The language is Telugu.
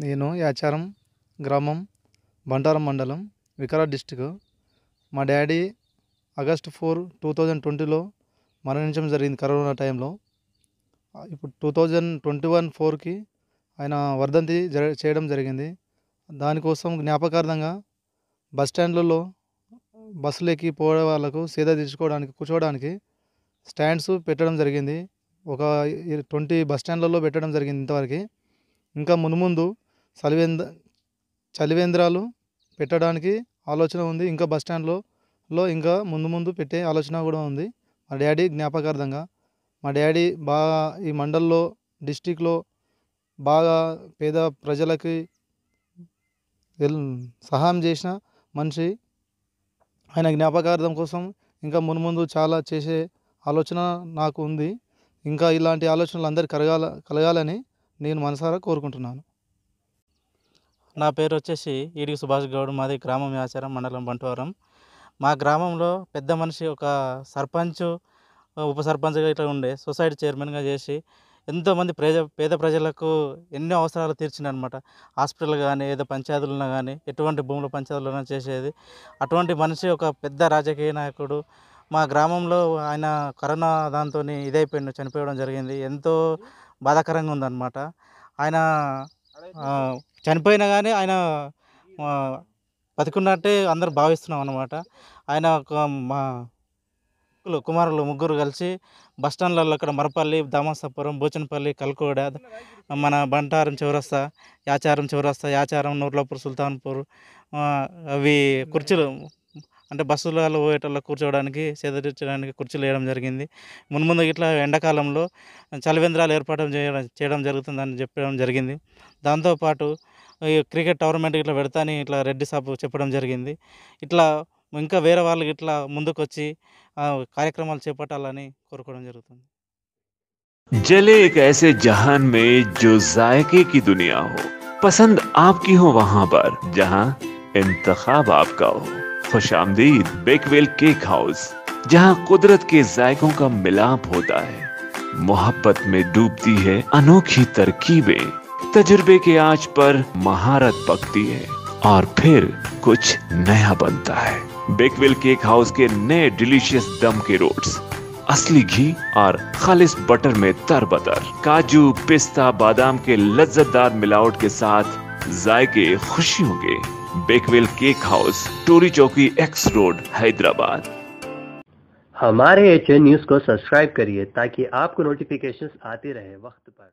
నేను యాచారం గ్రామం, బంటారం మండలం, వికారాబాద్ డిస్టిక్. మా డాడీ ఆగస్ట్ 4, 2020లో మరణించడం జరిగింది కరోనా టైంలో. ఇప్పుడు 2021-4కి ఆయన వర్ధంతి చేయడం జరిగింది. దానికోసం జ్ఞాపకార్థంగా బస్ స్టాండ్లలో బస్సులు ఎక్కి పోయే వాళ్ళకు సేద తీర్చుకోవడానికి కూర్చోవడానికి స్టాండ్స్ పెట్టడం జరిగింది. ఒక 20 బస్ స్టాండ్లలో పెట్టడం జరిగింది ఇంతవరకు. ఇంకా మున్ముందు చలివేంద్రాలు పెట్టడానికి ఆలోచన ఉంది. ఇంకా బస్ స్టాండ్లో ఇంకా ముందు పెట్టే ఆలోచన కూడా ఉంది. మా డాడీ జ్ఞాపకార్థంగా. మా డాడీ బాగా ఈ మండల్లో, డిస్టిక్లో బాగా పేద ప్రజలకి సహాయం చేసిన మనిషి. ఆయన జ్ఞాపకార్థం కోసం ఇంకా మున్ముందు చాలా చేసే ఆలోచన నాకు ఉంది. ఇంకా ఇలాంటి ఆలోచనలు అందరికీ కలగాలని నేను మనసారా కోరుకుంటున్నాను. నా పేరు వచ్చేసి ఈడికి సుభాష్ గౌడ్. మాది గ్రామం యాచారం, మండలం బంటువారం. మా గ్రామంలో పెద్ద మనిషి ఒక సర్పంచ్, ఉప సర్పంచ్గా ఇట్లా ఉండే, సొసైటీ చైర్మన్గా చేసి ఎంతోమంది పేద ప్రజలకు ఎన్నో అవసరాలు తీర్చిందనమాట. హాస్పిటల్ కానీ, ఏదో పంచాయతీలున్నా కానీ, ఎటువంటి భూముల పంచాయతీలున్నా చేసేది. అటువంటి మనిషి ఒక పెద్ద రాజకీయ నాయకుడు. మా గ్రామంలో ఆయన కరోనా దాంతో ఇదైపోయిండు, చనిపోవడం జరిగింది. ఎంతో బాధాకరంగా ఉందన్నమాట. ఆయన చనిపోయినా కానీ ఆయన బతికున్నట్టే అందరు భావిస్తున్నాం అన్నమాట. ఆయన మా కుమారులు ముగ్గురు కలిసి బస్ స్టాండ్లలో అక్కడ మరపల్లి, దామసాపురం, బోచనపల్లి, కల్కోడ, మన బంటారం చౌరస్తా, యాచారం, నూర్లాపూర్, సుల్తాన్పూర్, అవి కుర్చీలు అంటే బస్సులలో పోయేటోళ్ళ కూర్చోవడానికి, సేదతీర్చడానికి కుర్చీలు వేయడం జరిగింది. మున్ముందు ఇట్లా ఎండాకాలంలో చలివేంద్రాలు ఏర్పాటు చేయడం జరుగుతుందని చెప్పడం జరిగింది. దాంతోపాటు ఈ క్రికెట్ టోర్నమెంట్ ఇట్లా పెడతాని ఇట్లా రెడ్డి సాబ్ చెప్పడం జరిగింది. ఇట్లా ఇంకా వేరే వాళ్ళు ఇట్లా ముందుకొచ్చి కార్యక్రమాలు చేపట్టాలని కోరుకోవడం జరుగుతుంది. जले एक ऐसे जहान में जो जायके की दुनिया हो, पसंद आपकी हो वहां पर जहां इंतखाब आपका हो। खुशामदीद बेकवेल केक हाउस, जहां कुदरत के जायकों का मिलाप होता है, मोहब्बत में डूबती है अनोखी तरकीबें, तजुर्बे के आंच पर महारत पकती है और फिर कुछ नया बनता है। बेकवेल केक हाउस के नए डिलीशियस दम के रोट्स, असली घी और खालिस बटर में तरबतर, काजू, पिस्ता, बादाम के लज्जतदार मिलावट के साथ जायके खुशियों के। बेकवेल केक हाउस, टोरी चौकी, एक्स रोड, हैदराबाद। हमारे HN न्यूज़ को सब्सक्राइब करिए ताकि आपको नोटिफिकेशंस आते रहे वक्त पर।